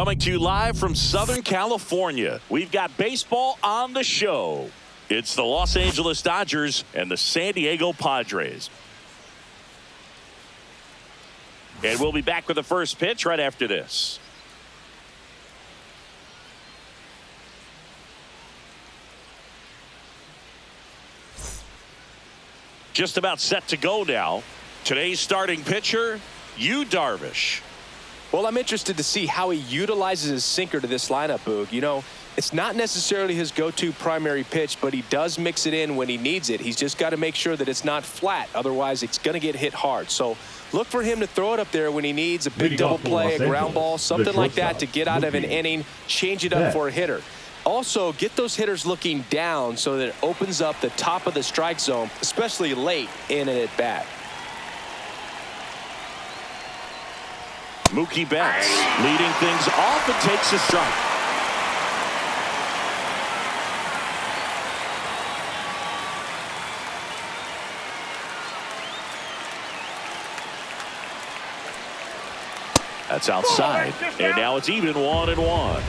Coming to you live from Southern California, we've got baseball on the show. It's the Los Angeles Dodgers and the San Diego Padres. And we'll be back with the first pitch right after this. Just about set to go now. Today's starting pitcher, Yu Darvish. Well, I'm interested to see how he utilizes his sinker to this lineup, Boog. You know, it's not necessarily his go-to primary pitch, but he does mix it in when he needs it. He's just got to make sure that it's not flat. Otherwise, it's going to get hit hard. So look for him to throw it up there when he needs a big double play, a ground ball, something like that to get out of an inning, change it up for a hitter. Also, get those hitters looking down so that it opens up the top of the strike zone, especially late in an at-bat. Mookie Betts leading things off and takes a strike. That's outside, and now it's even 1-1.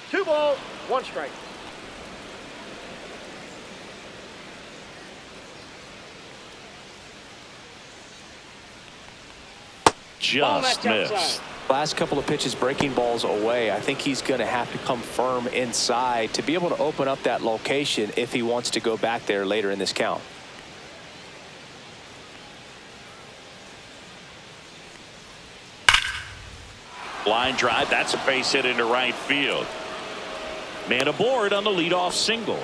2 balls, 1 strike. Just missed. Last couple of pitches breaking balls away. I think he's going to have to come firm inside to be able to open up that location if he wants to go back there later in this count. Line drive. That's a base hit into right field. Man aboard on the leadoff single.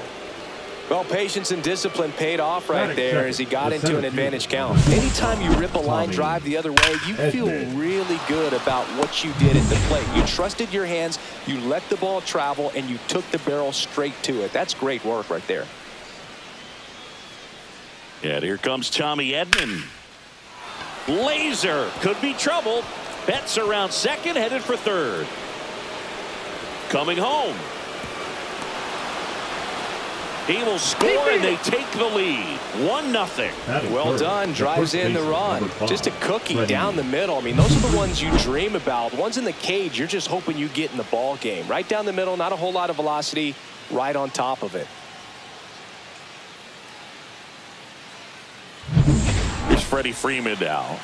Well, patience and discipline paid off right there as he got into an advantage count. Anytime you rip a line drive the other way, you feel really good about what you did at the plate. You trusted your hands, you let the ball travel, and you took the barrel straight to it. That's great work right there. And here comes Tommy Edman. Laser could be trouble. Betts around second, headed for third. Coming home. He will score, and they take the lead. 1-0. Well done. Drives in the run. Just a cookie down the middle. I mean, those are the ones you dream about. The ones in the cage, you're just hoping you get in the ball game. Right down the middle, not a whole lot of velocity, right on top of it. Here's Freddie Freeman now.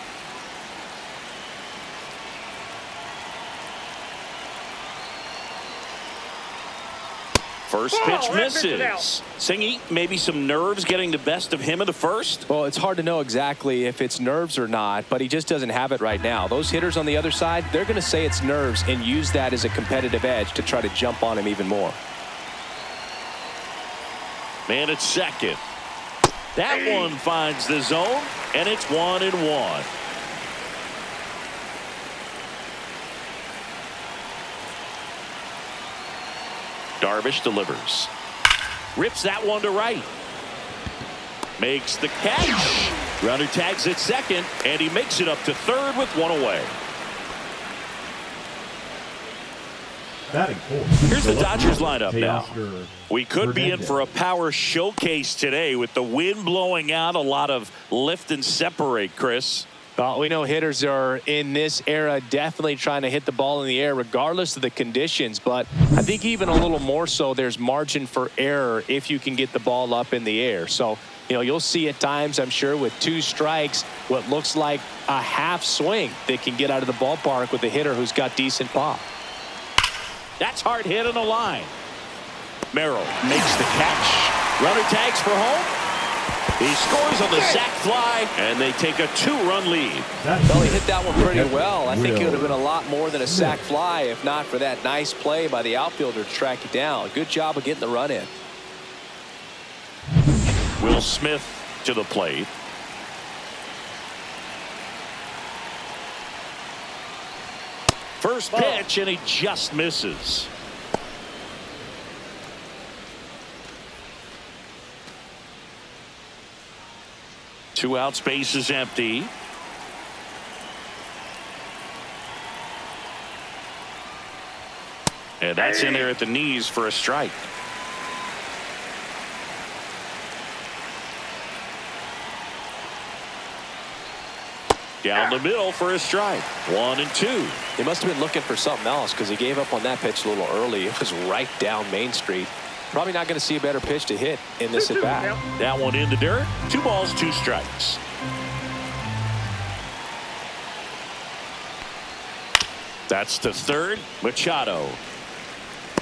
First pitch misses. Singy, maybe some nerves getting the best of him in the first? Well, it's hard to know exactly if it's nerves or not, but he just doesn't have it right now. Those hitters on the other side, they're going to say it's nerves and use that as a competitive edge to try to jump on him even more. Man at second. That one finds the zone, and it's 1-1. Darvish delivers. Rips that one to right. Makes the catch. Runner tags at second, and he makes it up to third with one away. Here's the Dodgers lineup now. We could be in for a power showcase today with the wind blowing out, a lot of lift and separate, Chris. Well, we know hitters are in this era definitely trying to hit the ball in the air regardless of the conditions, but I think even a little more so there's margin for error if you can get the ball up in the air. So, you know, you'll see at times, I'm sure, with 2 strikes, what looks like a half swing that can get out of the ballpark with a hitter who's got decent pop. That's hard hit on the line. Merrill makes the catch. Runner tags for home. He scores on the sac fly, and they take a 2-run lead. Well, he hit that one pretty well. I think it would have been a lot more than a sac fly if not for that nice play by the outfielder to track it down. Good job of getting the run in. Will Smith to the plate. First pitch, and he just misses. Two out, space is empty. And that's in there at the knees for a strike. Down the middle for a strike. 1-2. He must have been looking for something else because he gave up on that pitch a little early. It was right down Main Street. Probably not going to see a better pitch to hit in this at bat. That one in the dirt. 2 balls, 2 strikes. That's to third. Machado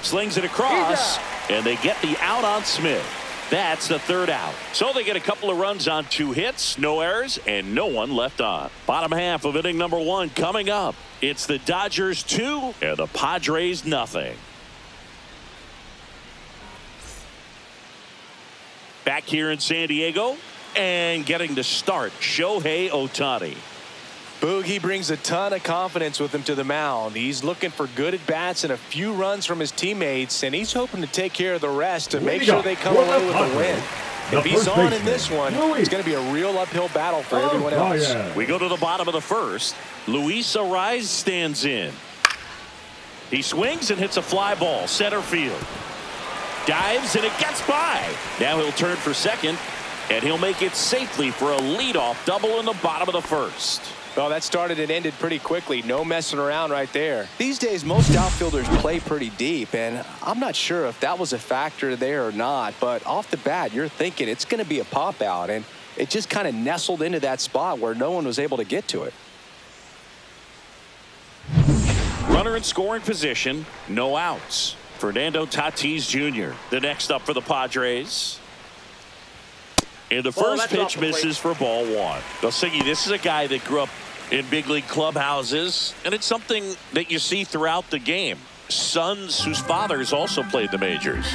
slings it across, and they get the out on Smith. That's the 3rd out. So they get a couple of runs on 2 hits, no errors, and no one left on. Bottom half of inning number 1 coming up. It's the Dodgers 2 and the Padres nothing. Back here in San Diego and getting the start, Shohei Ohtani. Boogie brings a ton of confidence with him to the mound. He's looking for good at-bats and a few runs from his teammates, and he's hoping to take care of the rest to make sure they come away with a win. If he's on in this one, it's going to be a real uphill battle for everyone else. We go to the bottom of the 1st. Luis Arraez stands in. He swings and hits a fly ball, center field. Dives, and it gets by. Now he'll turn for second, and he'll make it safely for a leadoff double in the bottom of the 1st. Well, that started and ended pretty quickly. No messing around right there. These days, most outfielders play pretty deep, and I'm not sure if that was a factor there or not, but off the bat, you're thinking it's going to be a pop-out, and it just kind of nestled into that spot where no one was able to get to it. Runner in scoring position, no outs. Fernando Tatis Jr., the next up for the Padres. And the first pitch misses for ball 1. They'll say this is a guy that grew up in big league clubhouses, and it's something that you see throughout the game. Sons whose fathers also played the majors.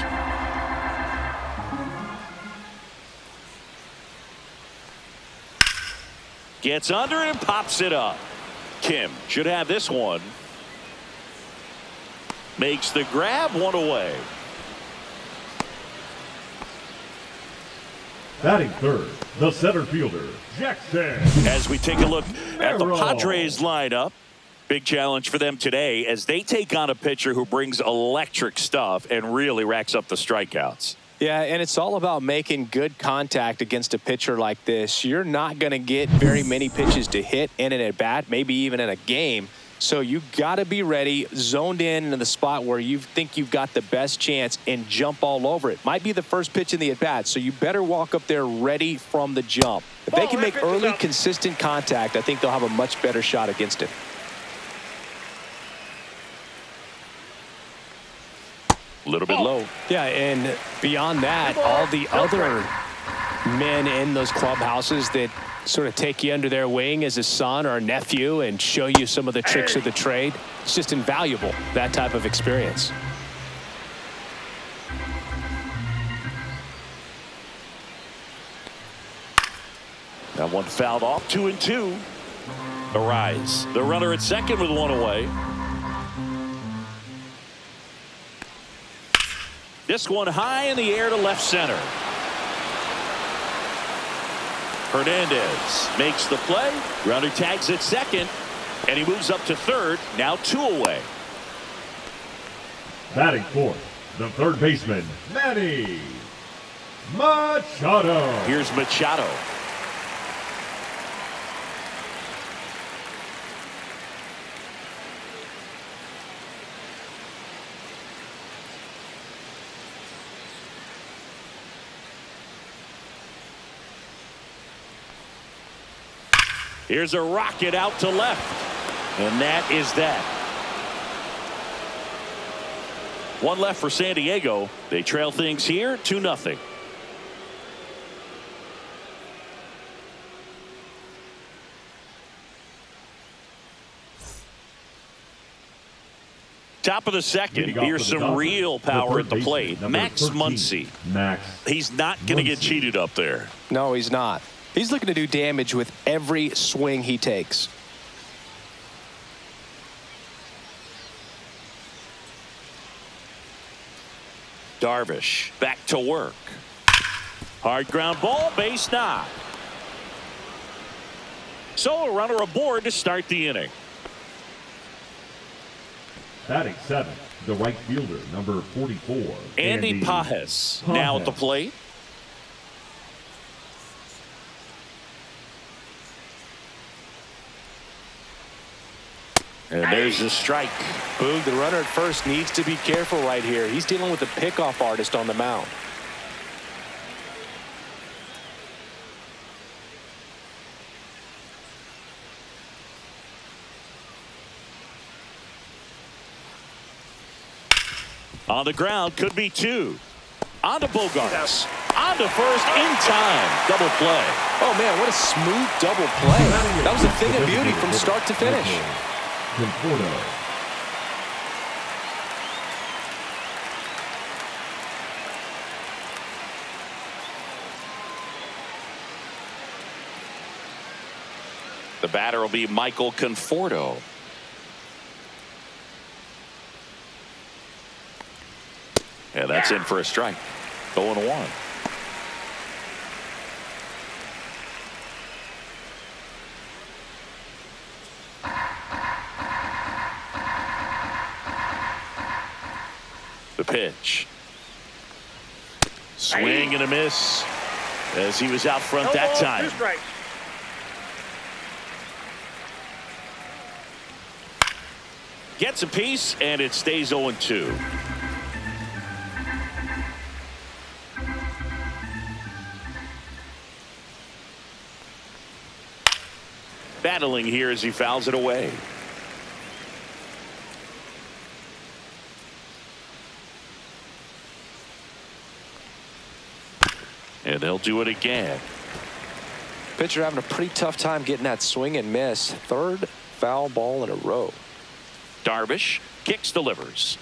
Gets under it and pops it up. Kim should have this one. Makes the grab, 1 away. Batting third, the center fielder, Jackson. As we take a look at the Padres lineup, big challenge for them today as they take on a pitcher who brings electric stuff and really racks up the strikeouts. Yeah, and it's all about making good contact against a pitcher like this. You're not going to get very many pitches to hit in an at-bat, maybe even in a game. So you got to be ready, zoned in the spot where you think you've got the best chance and jump all over it. Might be the first pitch in the at-bat, so you better walk up there ready from the jump. If they can make early, consistent contact, I think they'll have a much better shot against him. A little bit low. Yeah, and beyond that, all the other men in those clubhouses that sort of take you under their wing as a son or a nephew and show you some of the tricks of the trade. It's just invaluable, that type of experience. That one fouled off. 2-2. Arraez, the runner at second with 1 away. This one high in the air to left center. Hernandez makes the play. Runner tags at second, and he moves up to third. Now 2 away. Batting fourth, the third baseman, Manny Machado. Here's Machado. Here's a rocket out to left. And that is that. 1 left for San Diego. They trail things here 2-0. Top of the second. Here's some real power at the plate. Max Muncy. He's not going to get cheated up there. No, he's not. He's looking to do damage with every swing he takes. Darvish back to work. Hard ground ball, base knock. So a runner aboard to start the inning. Batting seventh, the right fielder, number 44. Andy Pajes now at the plate. And there's the strike. Boog, the runner at first needs to be careful right here. He's dealing with a pickoff artist on the mound. On the ground, could be two. On to Bogarts. On to first in time. Double play. Oh, man, what a smooth double play. That was a thing of beauty from start to finish. Conforto. The batter will be Michael Conforto. Yeah, that's in for a strike. 0-1. The pitch. Swing and a miss as he was out front that time. 2 strikes. Gets a piece and it stays 0-2. Battling here as he fouls it away. And they'll do it again. Pitcher having a pretty tough time getting that swing and miss. Third foul ball in a row. Darvish kicks, delivers.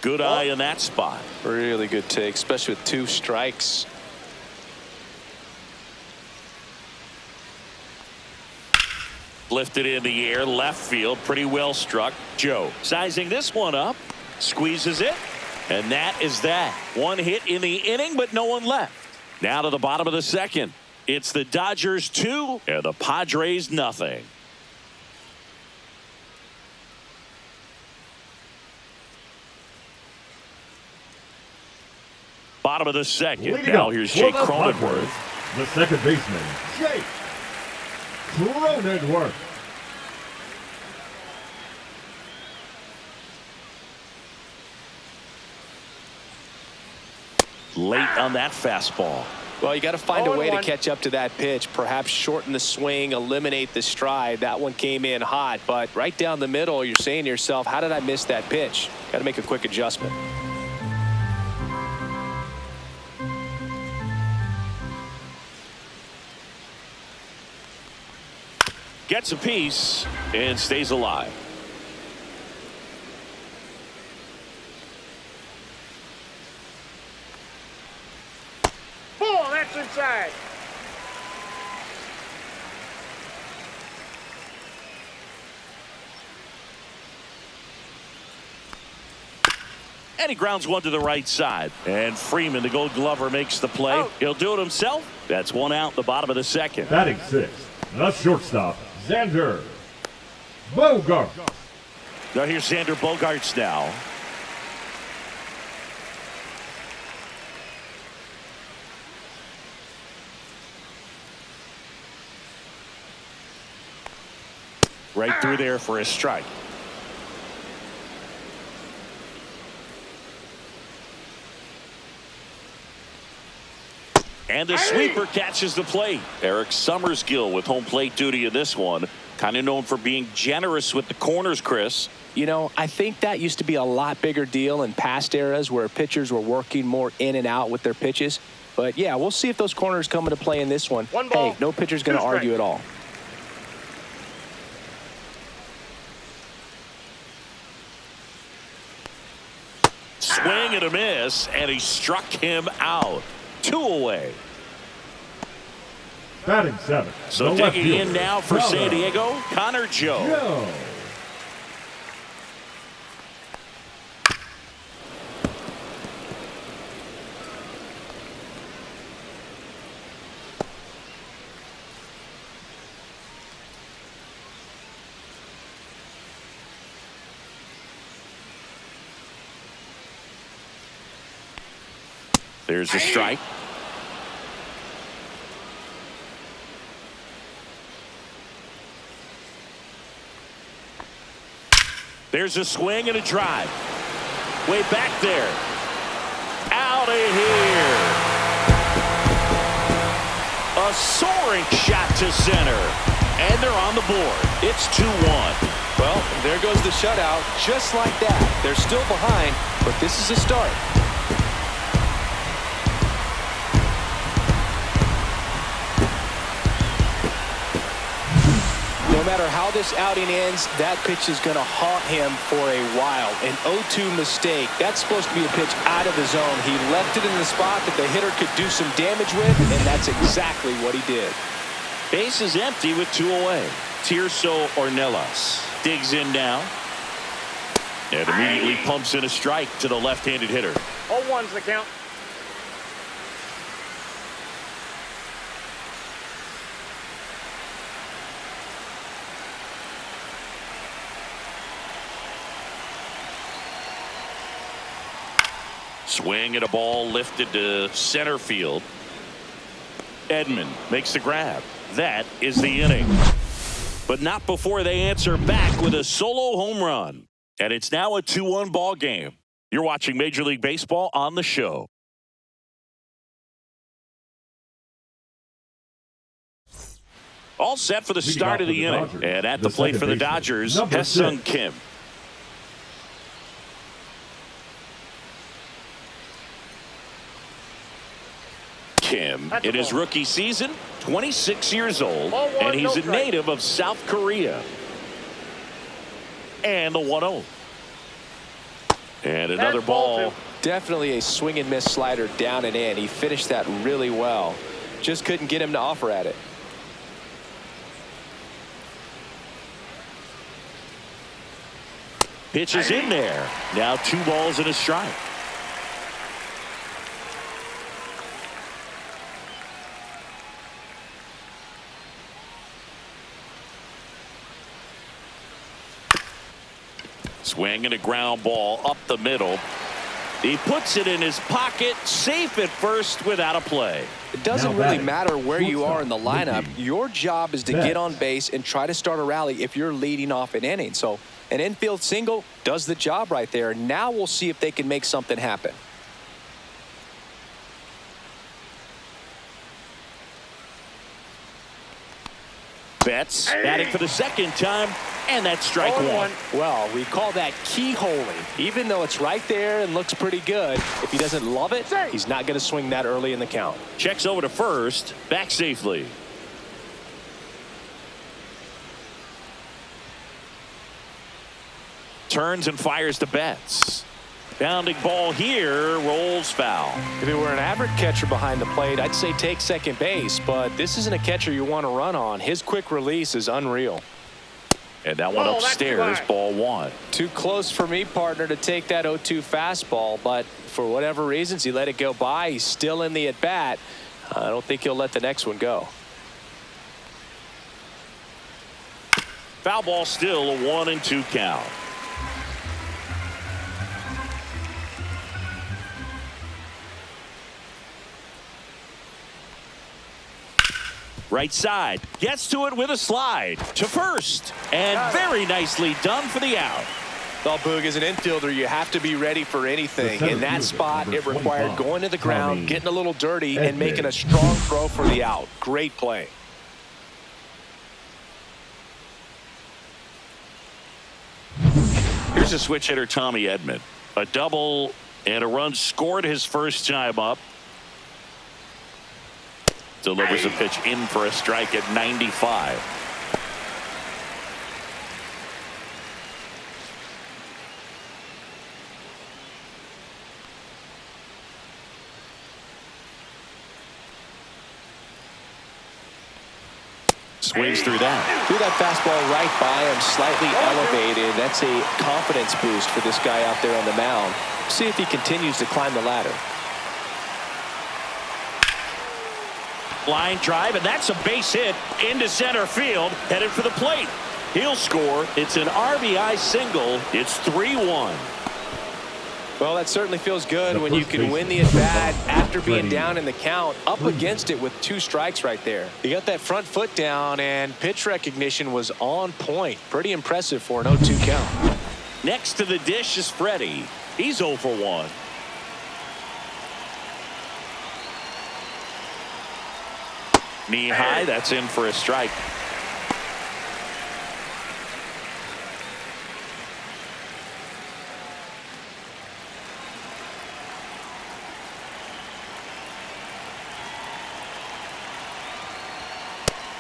Good eye in that spot. Really good take, especially with 2 strikes. Lifted in the air, left field, pretty well struck. Joe sizing this one up, squeezes it, and that is that. 1 hit in the inning, but no one left. Now to the bottom of the second. It's the Dodgers 2 and the Padres nothing. Bottom of the second. Now here's Jake Cronenworth. The second baseman, Jake Cronenworth. Late on that fastball. Well, you got to find a way to 0-1. catch up to that pitch. Perhaps shorten the swing, eliminate the stride. That one came in hot, but right down the middle, you're saying to yourself, how did I miss that pitch? Got to make a quick adjustment. Gets a piece and stays alive. Ball, that's inside. And he grounds one to the right side. And Freeman, the Gold Glover, makes the play. Out. He'll do it himself. That's 1 out in the bottom of the second. Batting 6th, the shortstop, Xander Bogaerts. Now here's Xander Bogaerts now. Right through there for a strike. And the sweeper catches the plate. Eric Summersgill with home plate duty in this one. Kind of known for being generous with the corners, Chris. You know, I think that used to be a lot bigger deal in past eras where pitchers were working more in and out with their pitches. But, yeah, we'll see if those corners come into play in this one. 1 ball, Hey, no pitcher's going to 2 argue strikes. at all. Swing and a miss, and he struck him out. 2 away. Batting 7th, So the left digging in fielder, now for San Connor Diego, Connor Joe. Joe. There's a strike. There's a swing and a drive. Way back there. Out of here. A soaring shot to center. And they're on the board. It's 2-1. Well, there goes the shutout. Just like that. They're still behind, but this is a start. No matter how this outing ends, that pitch is going to haunt him for a while. An 0-2 mistake. That's supposed to be a pitch out of the zone. He left it in the spot that the hitter could do some damage with, and that's exactly what he did. Base is empty with 2 away. Tirso Ornelas digs in now. And immediately pumps in a strike to the left-handed hitter. 0-1's the count. Swing and a ball lifted to center field. Edman makes the grab. That is the inning. But not before they answer back with a solo home run. And it's now a 2-1 ball game. You're watching Major League Baseball on the show. All set for the start of the inning. And at the plate for the Dodgers, Hesung Kim. Kim in his rookie season, 26 years old, and he's a native of South Korea. And the 1-0. And another ball. Definitely a swing and miss slider down and in. He finished that really well. Just couldn't get him to offer at it. Pitch is in there. Now 2 balls and a strike. Swing and a ground ball up the middle. He puts it in his pocket, safe at first without a play. It doesn't really matter where you are in the lineup. Your job is to get on base and try to start a rally if you're leading off an inning. So an infield single does the job right there. Now we'll see if they can make something happen. Betts batting for the second time, and that's strike 1. Well, we call that keyholing. Even though it's right there and looks pretty good, if he doesn't love it, he's not going to swing that early in the count. Checks over to first, back safely. Turns and fires to Betts. Bounding ball here, rolls foul. If it were an average catcher behind the plate, I'd say take second base, but this isn't a catcher you want to run on. His quick release is unreal. And that one upstairs, ball 1. Too close for me, partner, to take that 0-2 fastball, but for whatever reasons, he let it go by. He's still in the at-bat. I don't think he'll let the next one go. Foul ball still, a 1-2 count. Right side, gets to it with a slide to first, and very nicely done for the out. Well, Boog, as an infielder, you have to be ready for anything. In that spot, it required going to the ground, getting a little dirty, and making a strong throw for the out. Great play. Here's a switch hitter, Tommy Edman. A double and a run scored his first time up. Delivers a pitch in for a strike at 95. Swings through that. Threw that fastball right by him, slightly elevated. That's a confidence boost for this guy out there on the mound. See if he continues to climb the ladder. Line drive, and that's a base hit into center field, headed for the plate. He'll score. It's an RBI single. It's 3-1. Well, that certainly feels good when you can win the at-bat after being down in the count, up against it with 2 strikes right there. He got that front foot down, and pitch recognition was on point. Pretty impressive for an 0-2 count. Next to the dish is Freddie. He's 0 for 1. Knee high, that's in for a strike.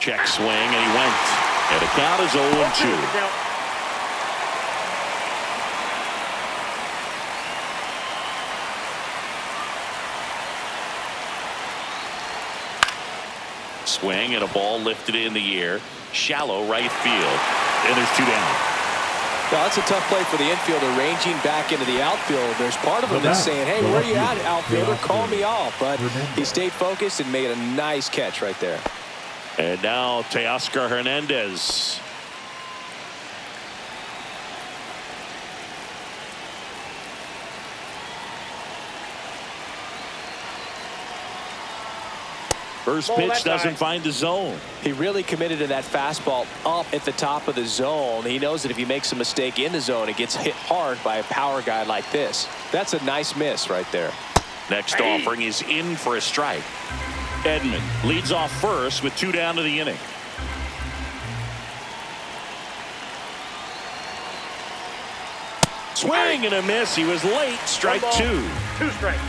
Check swing, and he went. And the count is 0-2. Swing and a ball lifted in the air. Shallow right field. And there's 2 down. Now, that's a tough play for the infielder, ranging back into the outfield. There's part of him that's saying, hey, where are you at, outfielder? Call me off. But he stayed focused and made a nice catch right there. And now Teoscar Hernandez. First pitch doesn't find the zone. He really committed to that fastball up at the top of the zone. He knows that if he makes a mistake in the zone, it gets hit hard by a power guy like this. That's a nice miss right there. Next offering is in for a strike. Edman leads off first with 2 down to the inning. Swing and a miss. He was late. Strike 2. 2 strikes.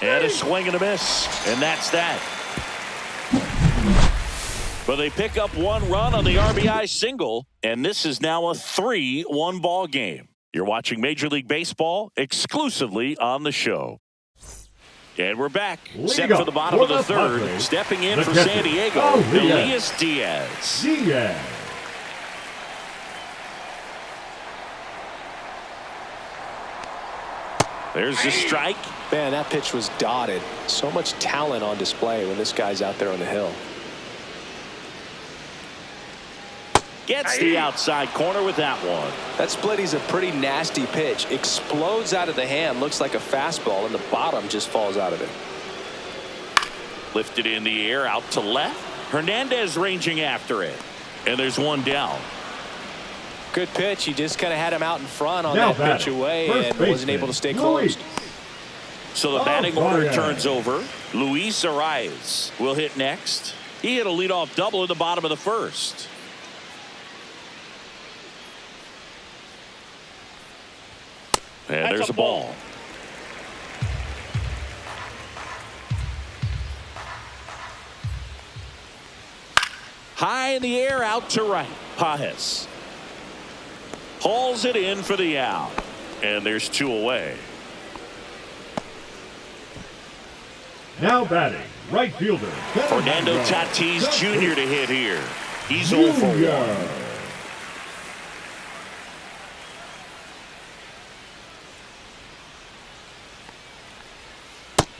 And a swing and a miss. And that's that. But they pick up 1 run on the RBI single. And this is now a 3-1 ball game. You're watching Major League Baseball exclusively on the show. And we're back. Set for the bottom of the 3rd. Padres, Stepping in for San Diego, Elias Diaz. There's the strike. Man, that pitch was dotted. So much talent on display when this guy's out there on the hill. Gets the outside corner with that one. That splitty's a pretty nasty pitch. Explodes out of the hand. Looks like a fastball, and the bottom just falls out of it. Lifted in the air out to left. Hernandez ranging after it. And there's 1 down. Good pitch. He just kind of had him out in front on that pitch away and wasn't able to stay close. So the batting order turns over. Luis Arias will hit next. He hit a leadoff double in the bottom of the 1st. And there's a ball. High in the air out to right. Padres hauls it in for the out. And there's 2 away. Now batting, right fielder Fernando Tatis Jr. to hit here. He's 0 for 1.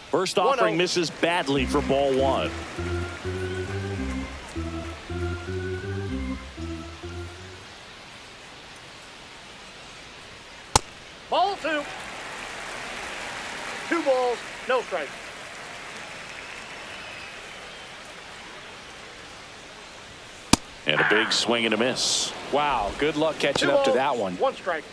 First offering misses badly for ball 1. Ball 2. 2 balls, no strikes. And a big swing and a miss. Wow, good luck catching up to that one. 1 strike.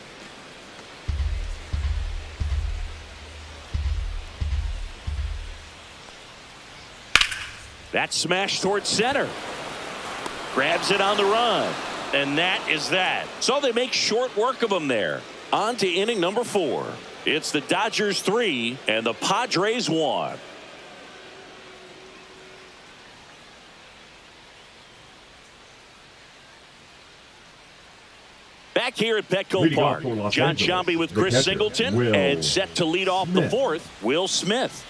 That smash towards center. Grabs it on the run. And that is that. So they make short work of him there. On to inning number 4. It's the Dodgers 3 and the Padres 1. Back here at Petco Park, John Sciambi with Chris Singleton, and set to lead off the 4th, Will Smith.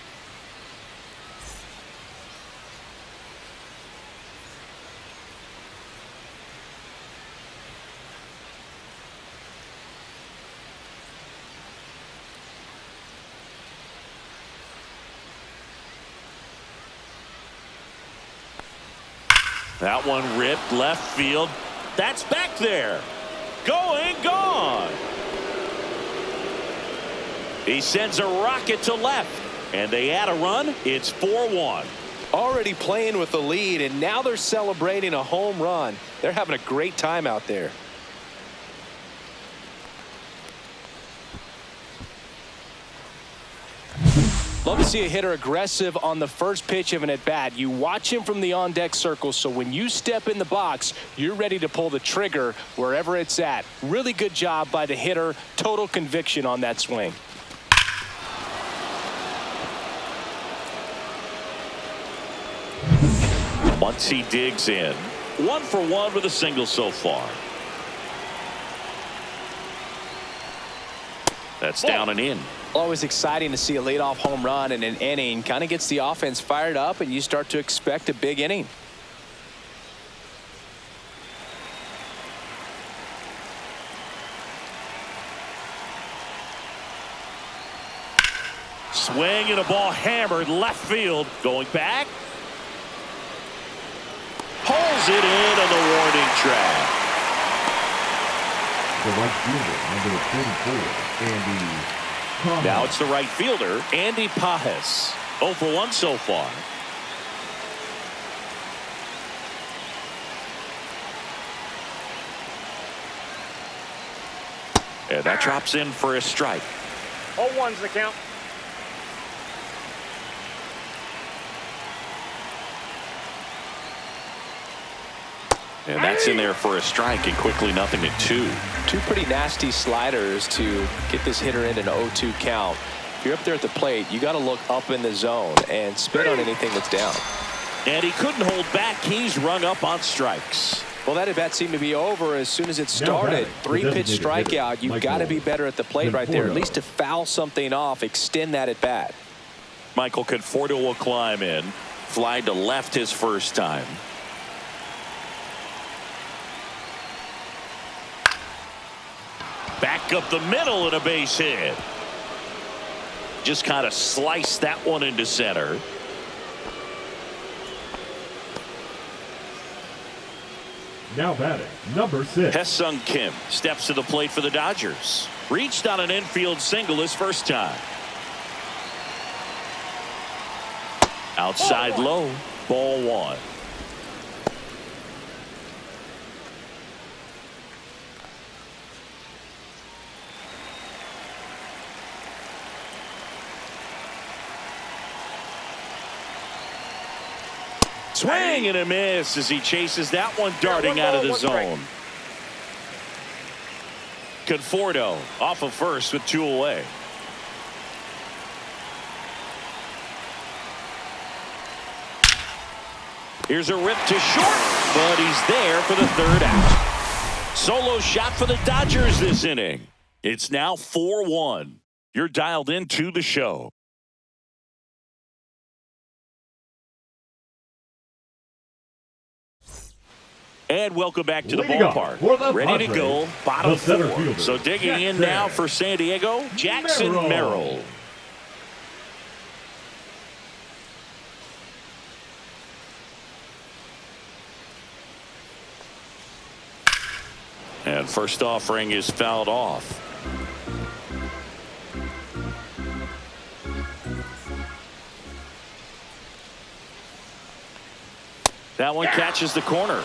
That one ripped left field. That's back there. Going, gone. He sends a rocket to left. And they add a run. It's 4-1. already playing with the lead, and now they're celebrating a home run. They're having a great time out there. Love to see a hitter aggressive on the first pitch of an at-bat. You watch him from the on-deck circle, so when you step in the box, you're ready to pull the trigger wherever it's at. Really good job by the hitter. Total conviction on that swing. Once he digs in, 1 for 1 with a single so far. That's down and in. Always exciting to see a leadoff home run in an inning. Kind of gets the offense fired up, and you start to expect a big inning. Swing and a ball hammered left field. Going back. Pulls it in on the warning track. The right fielder, number 44, Andy. Now it's the right fielder, Andy Pajes. 0 for 1 so far. And that drops in for a strike. 0-1's the count. And that's in there for a strike, and quickly 0-2. Two pretty nasty sliders to get this hitter in an 0-2 count. If you're up there at the plate, you got to look up in the zone and spit on anything that's down. And he couldn't hold back. He's rung up on strikes. Well, that at bat seemed to be over as soon as it started. 3-pitch strikeout. You've got to be better at the plate right there, at least to foul something off, extend that at bat. Michael Conforto will climb in. Fly to left his first time. Back up the middle and a base hit. Just kind of sliced that one into center. Now batting, number 6. Hesung Kim steps to the plate for the Dodgers. Reached on an infield single his first time. Outside low, ball 1. Swing and a miss as he chases that one darting out of the zone. Conforto off of first with 2 away. Here's a rip to short, but he's there for the 3rd out. Solo shot for the Dodgers this inning. It's now 4-1. You're dialed into the show. And welcome back to the ballpark. Ready to go, bottom 4. So digging in now for San Diego, Jackson Merrill. And first offering is fouled off. That one catches the corner.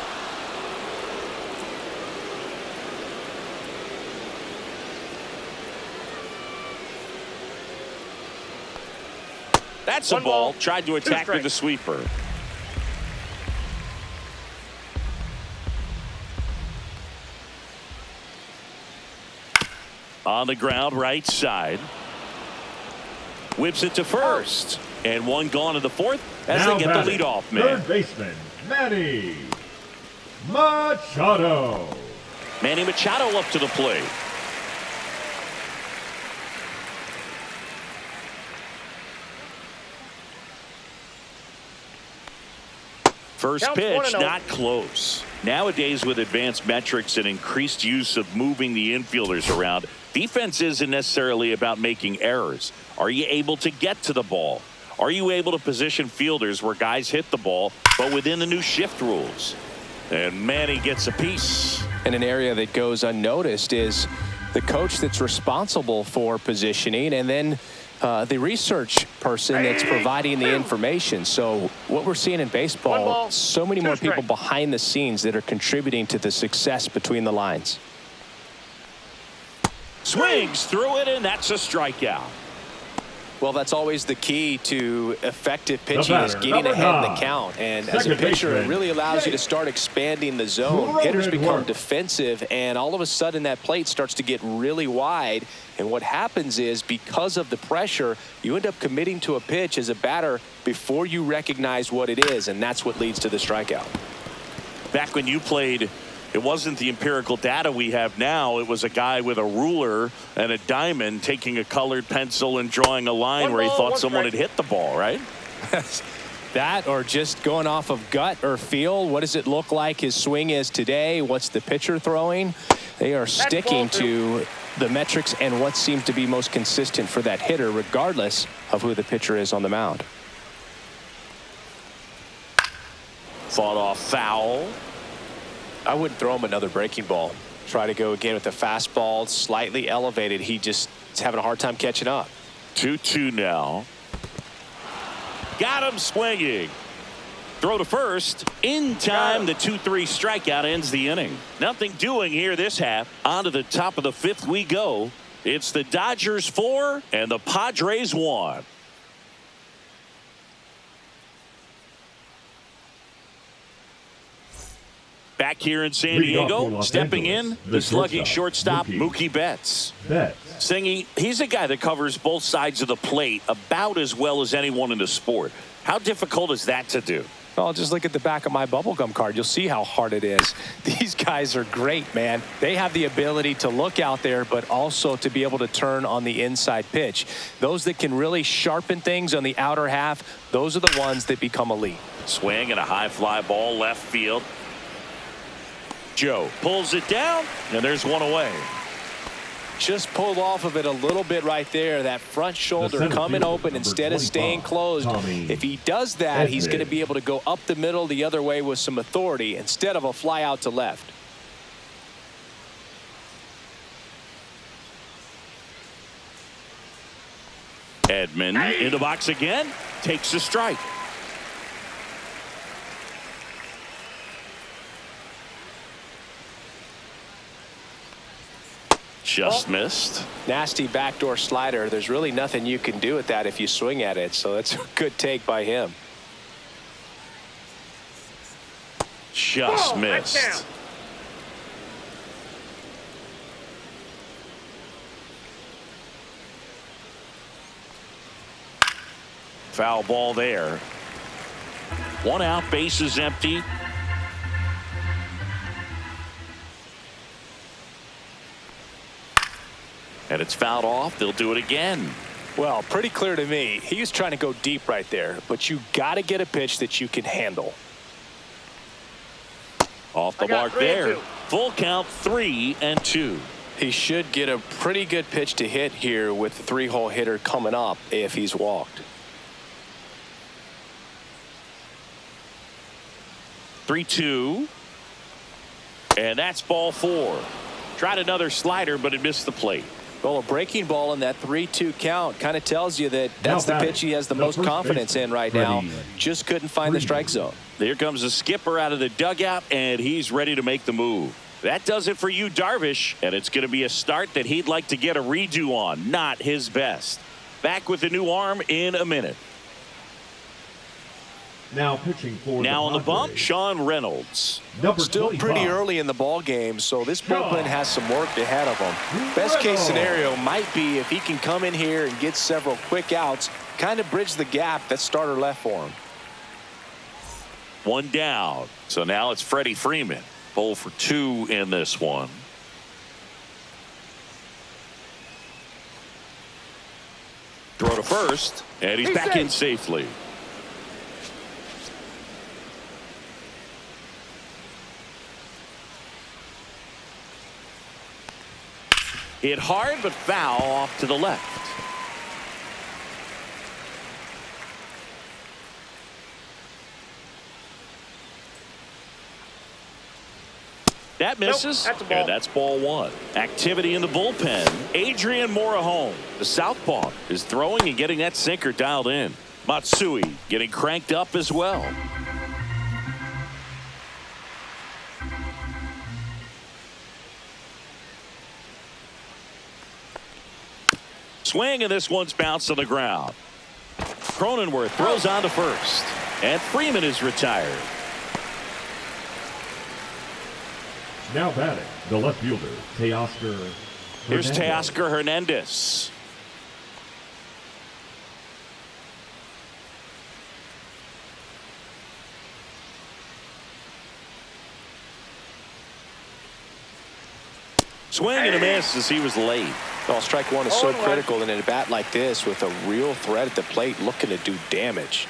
That's a ball. Tried to attack with the sweeper. On the ground, right side. Whips it to first. And one gone in the 4th as they get the leadoff man. 3rd baseman, Manny Machado. Manny Machado up to the plate. First pitch, not close. Nowadays, with advanced metrics and increased use of moving the infielders around, defense isn't necessarily about making errors. Are you able to get to the ball? Are you able to position fielders where guys hit the ball, but within the new shift rules? And Manny gets a piece. And an area that goes unnoticed is the coach that's responsible for positioning, and then The research person that's providing the information. So what we're seeing in baseball, so many more people behind the scenes that are contributing to the success between the lines. Swings through it, and that's a strikeout. Well, that's always the key to effective pitching is getting ahead in the count. And as a pitcher, it really allows you to start expanding the zone. Hitters become defensive, and all of a sudden that plate starts to get really wide. And what happens is because of the pressure, you end up committing to a pitch as a batter before you recognize what it is, and that's what leads to the strikeout. Back when you played, it wasn't the empirical data we have now. It was a guy with a ruler and a diamond taking a colored pencil and drawing a line where he thought someone had hit the ball, right? That or just going off of gut or feel. What does it look like his swing is today? What's the pitcher throwing? They are sticking to the metrics and what seems to be most consistent for that hitter, regardless of who the pitcher is on the mound. Fought off foul. I wouldn't throw him another breaking ball. Try to go again with the fastball, slightly elevated. He just is having a hard time catching up. 2-2 now. Got him swinging. Throw to first. In time, the 2-3 strikeout ends the inning. Nothing doing here this half. On to the top of the fifth we go. It's the Dodgers 4 and the Padres 1. Back here in San Diego, stepping in, the slugging shortstop, Mookie Betts. Singy, he's a guy that covers both sides of the plate about as well as anyone in the sport. How difficult is that to do? Well, just look at the back of my bubblegum card. You'll see how hard it is. These guys are great, man. They have the ability to look out there, but also to be able to turn on the inside pitch. Those that can really sharpen things on the outer half, those are the ones that become elite. Swing and a high fly ball left field. Joe pulls it down, and there's one away. Just pulled off of it a little bit right there. That front shoulder coming open instead of staying closed. If he does that, he's going to be able to go up the middle the other way with some authority instead of a fly out to left. Edman in the box again, takes a strike. Just missed. Nasty backdoor slider. There's really nothing you can do with that if you swing at it. So that's a good take by him. Just missed. Foul ball there. One out, base is empty. And it's fouled off. They'll do it again. Well, pretty clear to me. He was trying to go deep right there, but you got to get a pitch that you can handle. Off the mark there. Full count, 3-2. He should get a pretty good pitch to hit here with the three-hole hitter coming up if he's walked. 3-2. And that's ball 4. Tried another slider, but it missed the plate. Well, a breaking ball in that 3-2 count kind of tells you that that's the pitch he has the most confidence in right now. Just couldn't find the strike zone. Here comes the skipper out of the dugout, and he's ready to make the move. That does it for you, Darvish, and it's going to be a start that he'd like to get a redo on. Not his best. Back with the new arm in a minute. Now pitching for now on the bump, Padres, Sean Reynolds. Still pretty early in the ball game, so this bullpen has some work ahead of him. Best case scenario might be if he can come in here and get several quick outs, kind of bridge the gap that starter left for him. One down. So now it's Freddie Freeman. 0 for 2 in this one. Throw to first, and he's back in safely. Hit hard, but foul off to the left. That misses, that's a ball. and that's ball one. Activity in the bullpen. Adrian Morahome, the southpaw, is throwing and getting that sinker dialed in. Matsui getting cranked up as well. Swing, and this one's bounced on the ground. Cronenworth throws on to first, and Freeman is retired. Now batting, the left fielder, Teoscar Here's Hernandez. Teoscar Hernandez. Swing and a miss as he was late. Well, strike one is so 0-1. critical in a bat like this with a real threat at the plate looking to do damage.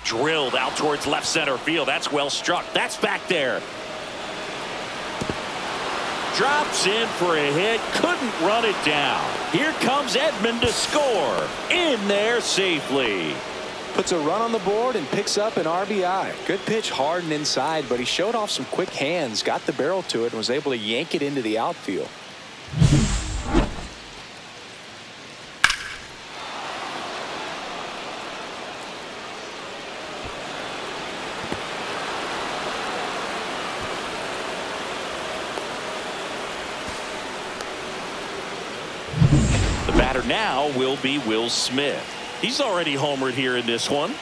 Drilled out towards left center field. That's well struck. That's back there. Drops in for a hit. Couldn't run it down. Here comes Edman to score. In there safely. Puts a run on the board and picks up an RBI. Good pitch, hard and inside, but he showed off some quick hands, got the barrel to it, and was able to yank it into the outfield. The batter now will be Will Smith. He's already homered here in this one.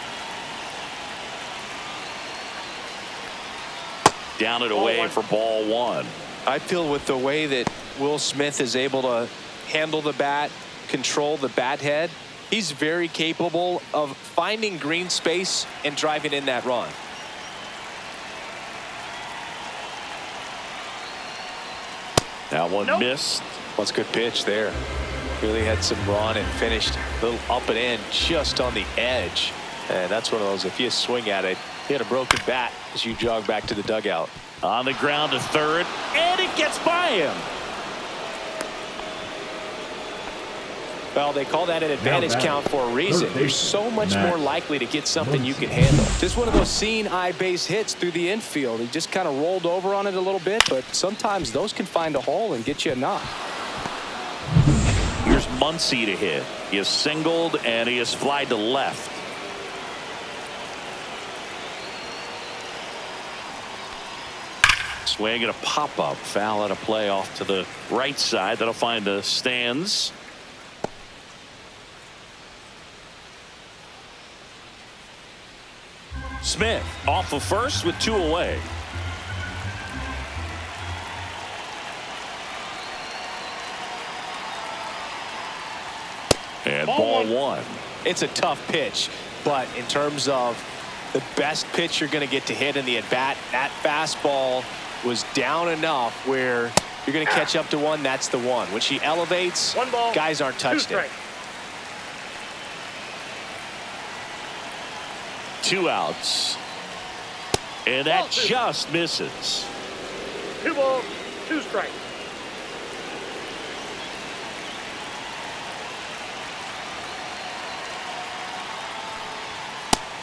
Down and away for ball one. I feel with the way that Will Smith is able to handle the bat, control the bat head, he's very capable of finding green space and driving in that run. That one missed. That's a good pitch there. Really had some run and finished a little up and in just on the edge. And that's one of those, if you swing at it, you had a broken bat as you jog back to the dugout. On the ground to third, and it gets by him. Well, they call that an advantage count for a reason. You're so much more likely to get something you can handle. Just one of those seeing eye base hits through the infield. He just kind of rolled over on it a little bit, but sometimes those can find a hole and get you a knock. Here's Muncy to hit. He has singled and he has flied to left. Swing and a pop-up. Foul out of play off to the right side. That'll find the stands. Smith off of first with two away. And ball one. It's a tough pitch, but in terms of the best pitch you're going to get to hit in the at-bat, that fastball was down enough where you're going to catch up to one. That's the one. When she elevates, One ball, guys aren't touched it. Two outs. And that just misses. 2 balls, 2 strikes.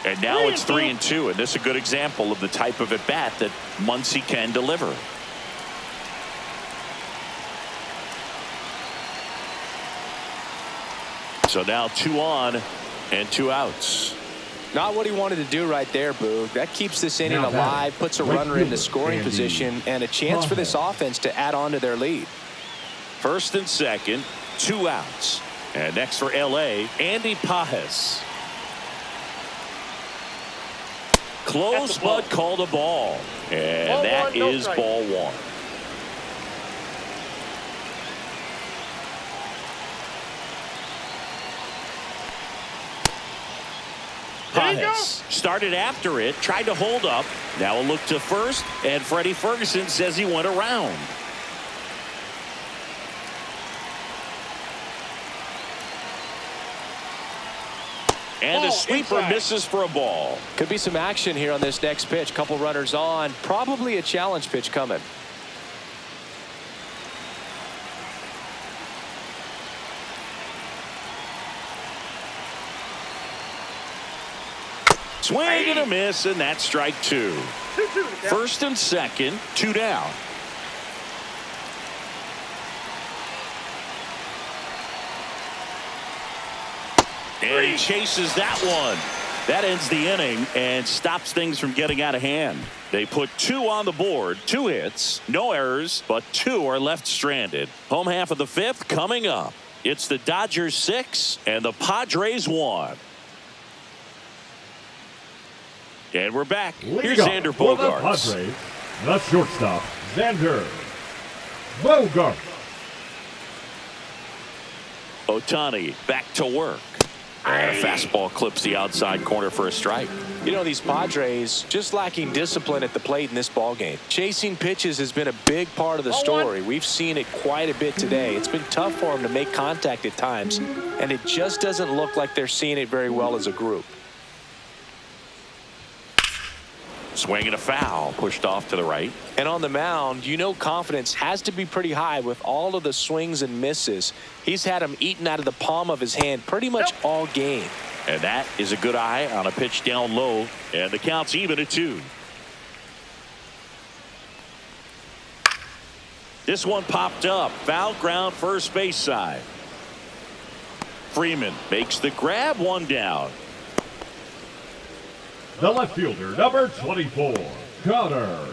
And now it's 3-2, and this is a good example of the type of at-bat that Muncy can deliver. So now 2 on and 2 outs. Not what he wanted to do right there, Boog. That keeps this inning Now alive, batting, puts a right runner into fielder, scoring Andy position, and a chance for this offense to add on to their lead. First and second, 2 outs. And next for L.A., Andy Pajes. Close but called a ball. And Ball that one, no is strike. ball one. There you go. Pajes started after it, tried to hold up. Now a look to first, and Freddie Ferguson says he went around. And the sweeper misses for a ball. Could be some action here on this next pitch. Couple runners on. Probably a challenge pitch coming. Swing and a miss, and that's strike two. 2-2 the count. First and second, 2 down. And he chases that one. That ends the inning and stops things from getting out of hand. They put 2 on the board, 2 hits, no errors, but 2 are left stranded. Home half of the 5th coming up. It's the Dodgers 6 and the Padres 1. And we're back. Here's Xander Bogaerts. Padres, the shortstop, Xander Bogaerts. Ohtani back to work. And a fastball clips the outside corner for a strike. You know, these Padres just lacking discipline at the plate in this ballgame. Chasing pitches has been a big part of the story. We've seen it quite a bit today. It's been tough for them to make contact at times, and it just doesn't look like they're seeing it very well as a group. Swing and a foul, pushed off to the right. And on the mound, you know confidence has to be pretty high with all of the swings and misses. He's had them eaten out of the palm of his hand pretty much all game. And that is a good eye on a pitch down low, and the count's even at 2. This one popped up. Foul ground, first base side. Freeman makes the grab, 1 down. The left fielder, number 24, Connor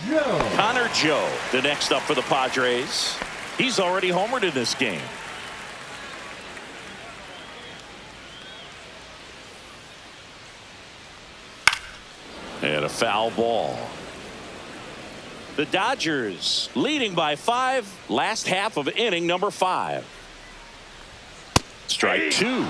Joe. Connor Joe, the next up for the Padres. He's already homered in this game. And a foul ball. The Dodgers leading by 5, last half of inning number 5. Strike 2.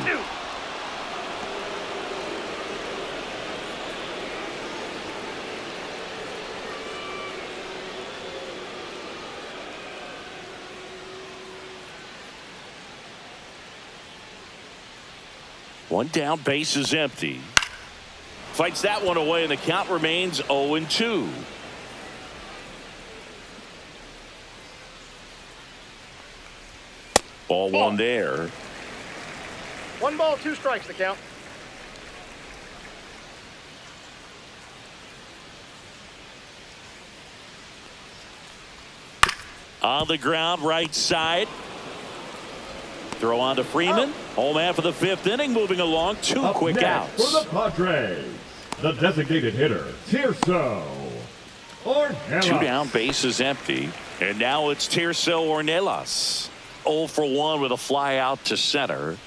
One down, base is empty. Fights that one away, and the count remains 0-2. Ball 1 there. 1 ball, 2 strikes the count. On the ground, right side. Throw on to Freeman. Home half of the 5th inning, moving along. 2 Up quick next outs. For the Padres, the designated hitter, Tirso Ornelas. 2 down, base is empty. And now it's Tirso Ornelas. 0 for 1 with a fly out to center.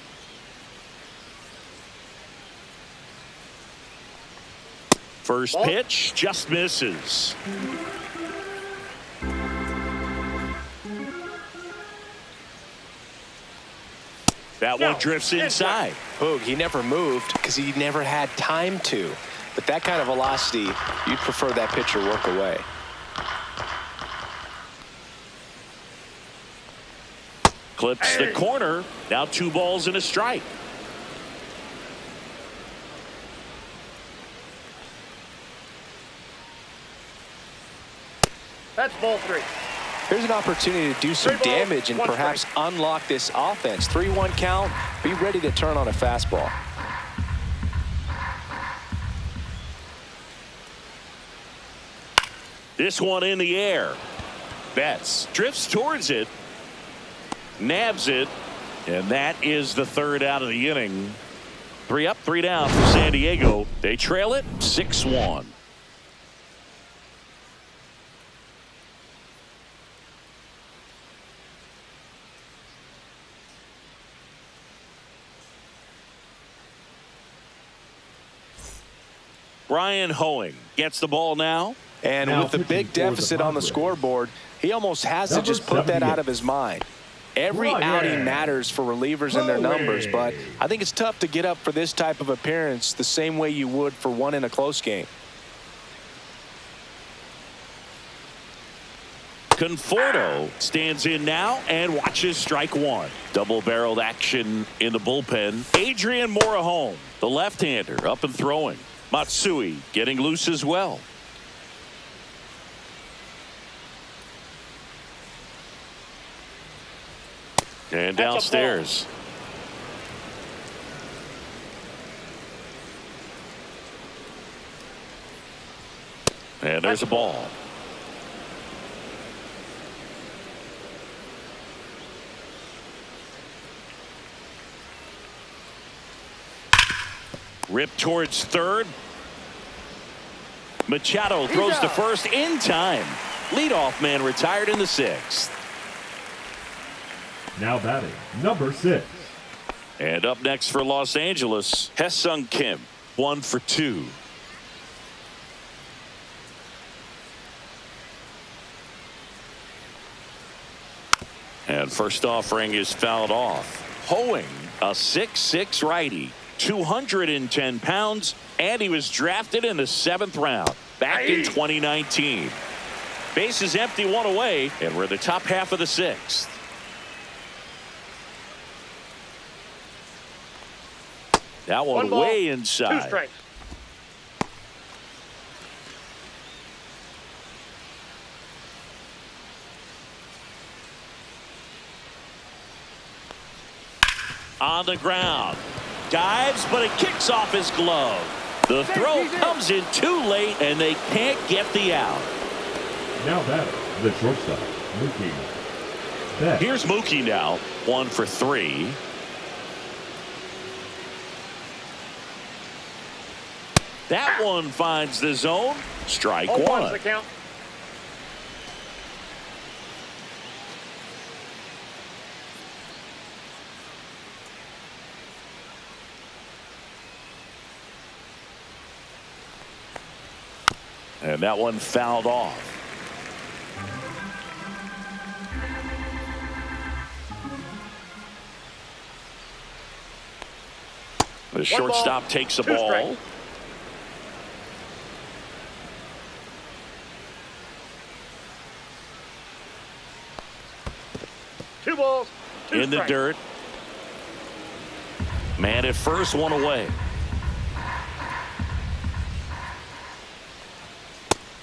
First pitch just misses. That one drifts inside. Boog, he never moved because he never had time to. But that kind of velocity, you'd prefer that pitcher work away. Clips the corner. Now 2 balls and a strike. That's ball 3. Here's an opportunity to do some 3 balls, damage and 1 perhaps unlock this offense. 3-1 count. Be ready to turn on a fastball. This one in the air. Betts drifts towards it. Nabs it. And that is the 3rd out of the inning. 3 up, 3 down for San Diego. They trail it 6-1. Brian Hoeing gets the ball now. And Now with the pitching big for the deficit on the Padres. scoreboard, he almost has to Number just put that 78. out of his mind. Every Brian outing matters for relievers and their numbers, but Hoeing. I think it's tough to get up for this type of appearance the same way you would for one in a close game. Conforto stands in now and watches strike 1. Double-barreled action in the bullpen. Adrian Morejon, the left-hander, up and throwing. Matsui getting loose as well. And downstairs. And there's a ball. Ripped towards third. Machado throws to first in time. Leadoff man retired in the sixth. Now batting, number 6. And up next for Los Angeles, Hesung Kim, 1 for 2. And first offering is fouled off. Hoeing, a 6'6" righty, 210 pounds, and he was drafted in the 7th round back in 2019. Base is empty, 1 away, and we're in the top half of the 6th. That one ball, way 2 inside. strikes. On the ground. Dives, but it kicks off his glove. The throw comes in too late, and they can't get the out. Now batting, the shortstop, Mookie Betts. Here's Mookie now, 1 for 3. That one finds the zone. Strike 0-1's one. the count. And that one fouled off. The shortstop takes the 2 ball. strikes. Two balls, 2 In the strikes. dirt. Man at first, 1 away.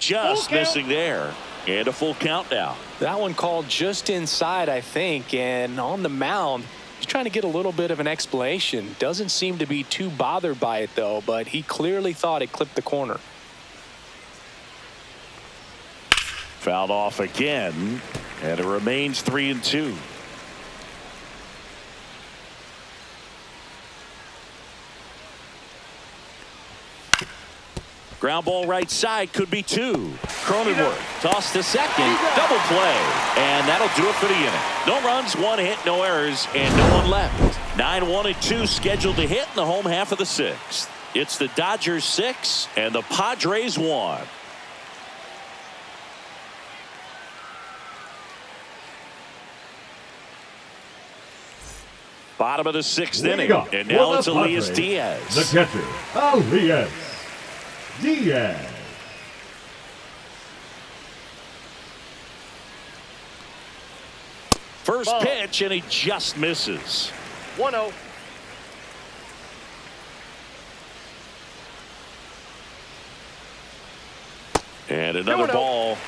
Just missing there. And a full count now. That one called just inside, I think, and on the mound, he's trying to get a little bit of an explanation. Doesn't seem to be too bothered by it, though, but he clearly thought it clipped the corner. Fouled off again, and it remains 3-2. Ground ball right side, could be 2. Cronenworth tossed to second, double play, and that'll do it for the inning. No runs, 1 hit, no errors, and no one left. 9-1-2 scheduled to hit in the home half of the 6th. It's the Dodgers 6 and the Padres 1. Bottom of the 6th inning, and now it's Elias Diaz. The catcher, Elias Diaz. First pitch, and he just misses. 1-0. And another 2-0. ball.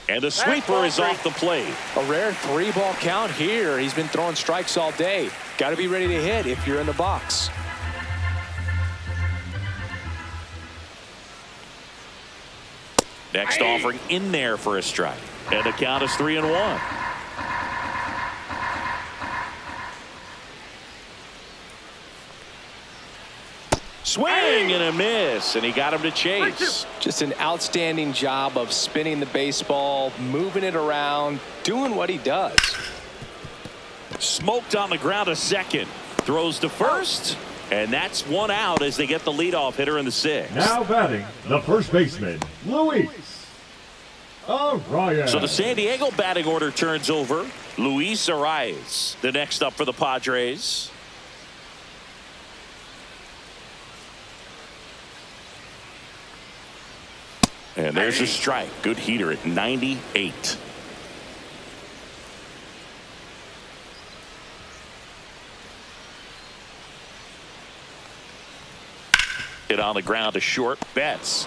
And the sweeper is off the plate. A rare 3-ball count here. He's been throwing strikes all day. Got to be ready to hit if you're in the box. Next offering in there for a strike. And the count is 3-1. Swing and a miss, and he got him to chase. Just an outstanding job of spinning the baseball, moving it around, doing what he does. Smoked on the ground to second. Throws to first, and that's 1 out as they get the leadoff hitter in the 6th. Now batting, the first baseman, Luis Arias. So the San Diego batting order turns over. Luis Arias, the next up for the Padres. And there's a strike. Good heater at 98. Hit on the ground to short. Betts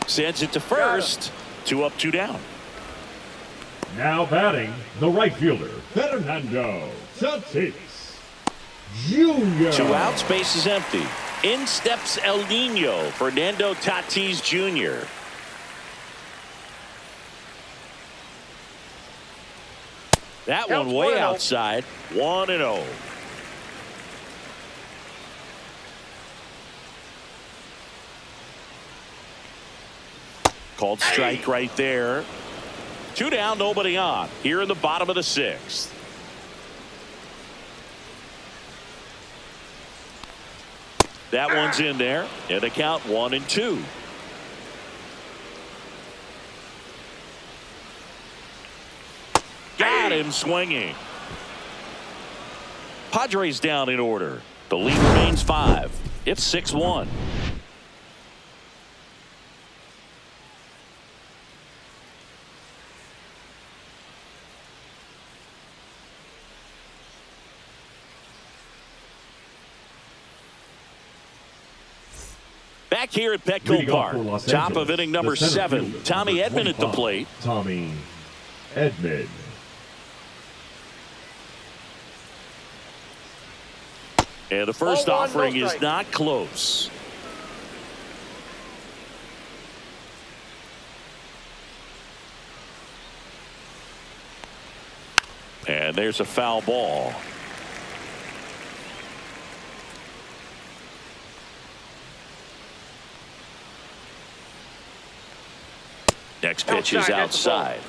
sends it to first. 2 up, 2 down. Now batting, the right fielder, Fernando Tatis Jr. 2 outs, base is empty. In steps El Nino, Fernando Tatis Jr. That Counts one way 1-0. outside. 1-0. Called strike right there. 2 down, nobody on. Here in the bottom of the 6th. That one's in there. And the count 1-2. Got him swinging. Padres down in order. The lead remains 5. It's 6-1. Back here at Petco Leading off for Park. Los Top Angeles, of inning the number center 7. fielder, Tommy number Edman at the 25, plate. Tommy Edman. And the first Ball one, offering no is strike. not close. And there's a foul ball. Next pitch is Outside, that's the ball. outside.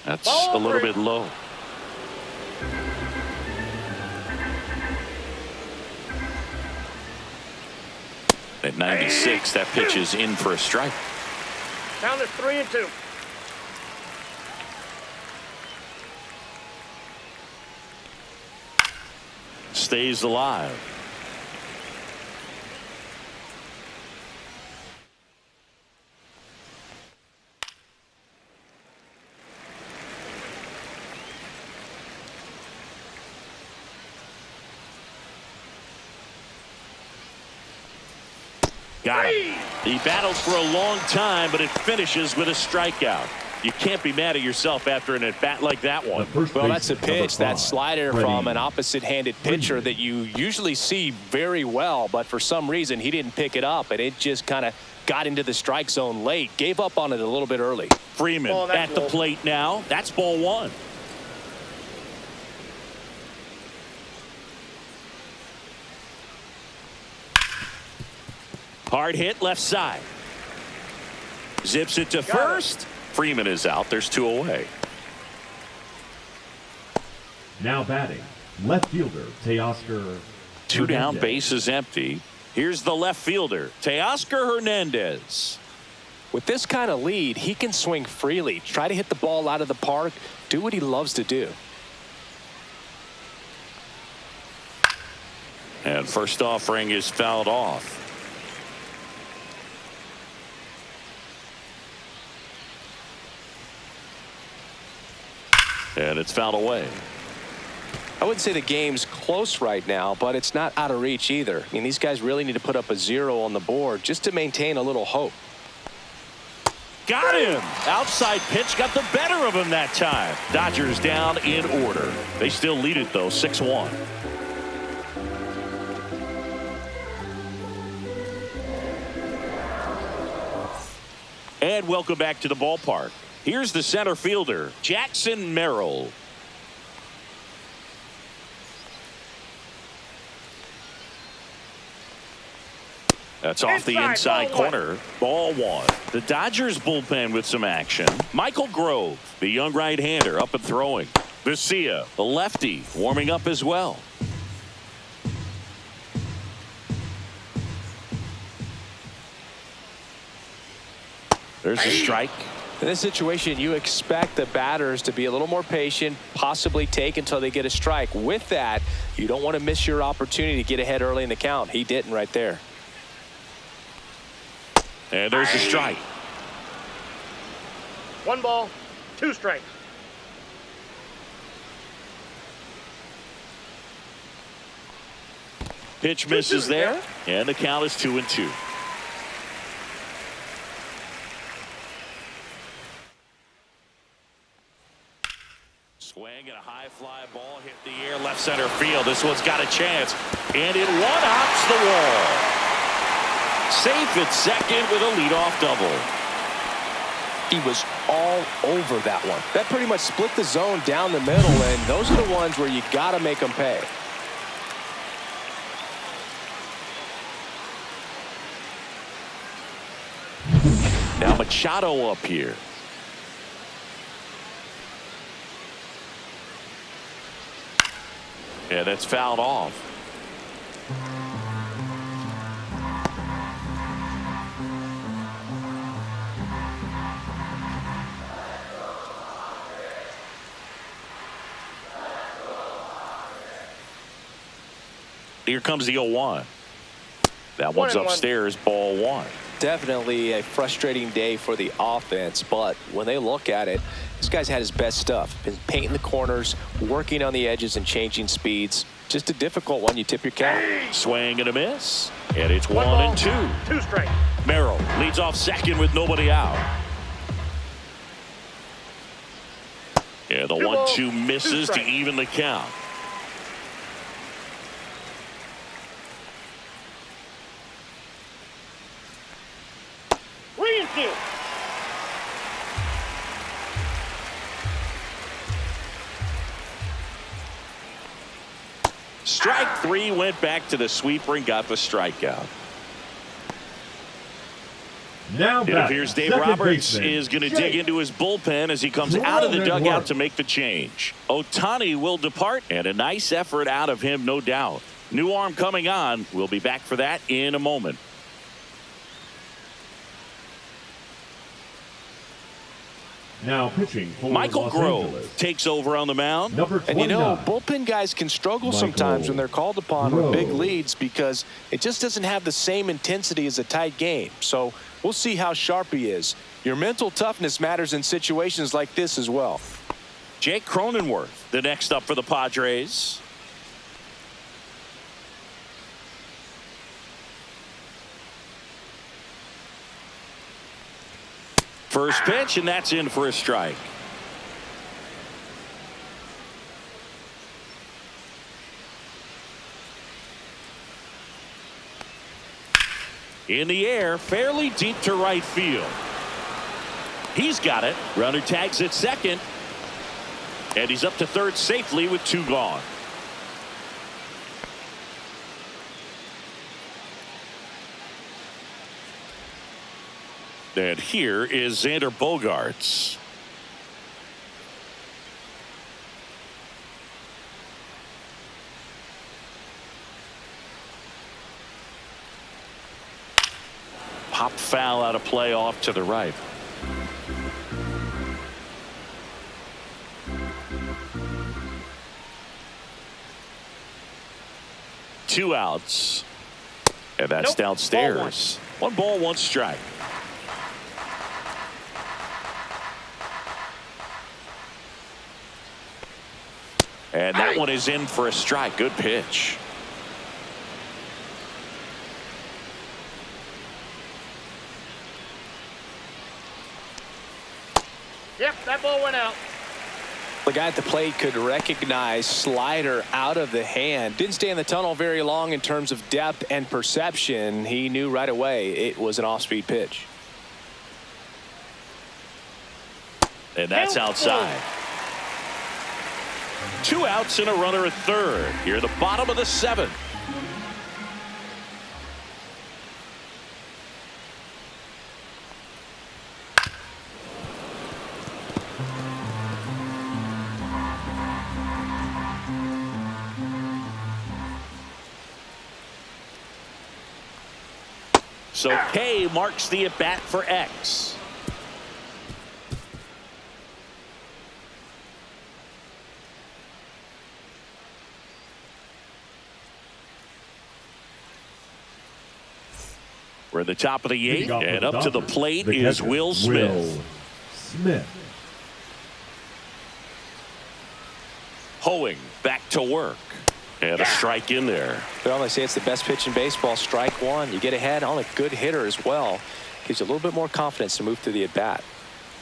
That's Ball a little 3. bit low. At 96, that pitch is in for a strike. Count is 3-2. Stays alive. Got him. He battled for a long time, but it finishes with a strikeout. You can't be mad at yourself after an at-bat like that one. The first Well, that's a baseman, number pitch, that 5, slider Freddie from an opposite-handed pitcher that you usually see very well, but for some reason he didn't pick it up, and it just kind of got into the strike zone late. Gave up on it a little bit early. Freeman Oh, that's at the low. plate now. That's ball 1. Hard hit left side. Zips it to Got it. first. Freeman is out. There's 2 away. Now batting, left fielder, Teoscar 2 down, Hernandez. base is empty. Here's the left fielder, Teoscar Hernandez. With this kind of lead, he can swing freely, try to hit the ball out of the park, do what he loves to do. And first offering is fouled off. And it's fouled away. I wouldn't say the game's close right now, but it's not out of reach either. I mean, these guys really need to put up a 0 on the board just to maintain a little hope. Got him. Outside pitch got the better of him that time. Dodgers down in order. They still lead it, though, 6-1. And welcome back to the ballpark. Here's the center fielder, Jackson Merrill. That's off the inside Inside, ball corner. Ball 1. The Dodgers bullpen with some action. Michael Grove, the young right-hander, up and throwing. Vesia, the lefty, warming up as well. There's a strike. In this situation, you expect the batters to be a little more patient, possibly take until they get a strike. With that, you don't want to miss your opportunity to get ahead early in the count. He didn't right there. And there's a strike. 1 ball, 2 strikes. Pitch misses there, and the count is 2-2. Swing and a high fly ball hit the air left center field. This one's got a chance, and it one-hops the wall. Safe at second with a leadoff double. He was all over that one. That pretty much split the zone down the middle, and those are the ones where you got to make them pay. Now Machado up here. Yeah, that's fouled off. Here comes the 0-1. That one's upstairs, ball one. Definitely a frustrating day for the offense, but when they look at it, this guy's had his best stuff. Been painting the corners, working on the edges and changing speeds. Just a difficult one. You tip your cap. Swing and a miss. And it's 1-2. 2 straight. Merrill leads off second with nobody out. Yeah, the 1-2 misses to even the count. Strike 3, went back to the sweeper and got the strikeout. Now it appears Dave Roberts is going to dig into his bullpen as he comes out of the dugout to make the change. Ohtani will depart, and a nice effort out of him, no doubt. New arm coming on. We'll be back for that in a moment. Now pitching for Michael Los Grove Angeles. Takes over on the mound. Number 29. And you know, bullpen guys can struggle sometimes when they're called upon with big leads because it just doesn't have the same intensity as a tight game. So we'll see how sharp he is. Your mental toughness matters in situations like this as well. Jake Cronenworth, the next up for the Padres. First pitch, and that's in for a strike. In the air, fairly deep to right field. He's got it. Runner tags at second. And he's up to third safely with 2 gone. And here is Xander Bogaerts. Pop foul out of play off to the right. Two outs. And that's downstairs. One ball, one strike. And that one is in for a strike. Good pitch. Yep, that ball went out. The guy at the plate could recognize slider out of the hand. Didn't stay in the tunnel very long in terms of depth and perception. He knew right away it was an off-speed pitch. And that's outside. 2 outs and a runner at third. Here at the bottom of the 7th. So K marks the at bat for X. We're at the top of the 8th, and up to the plate is Will Smith. Hoeing back to work. And a strike in there. Well, they say it's the best pitch in baseball. Strike one. You get ahead on a good hitter as well. Gives you a little bit more confidence to move through the at-bat.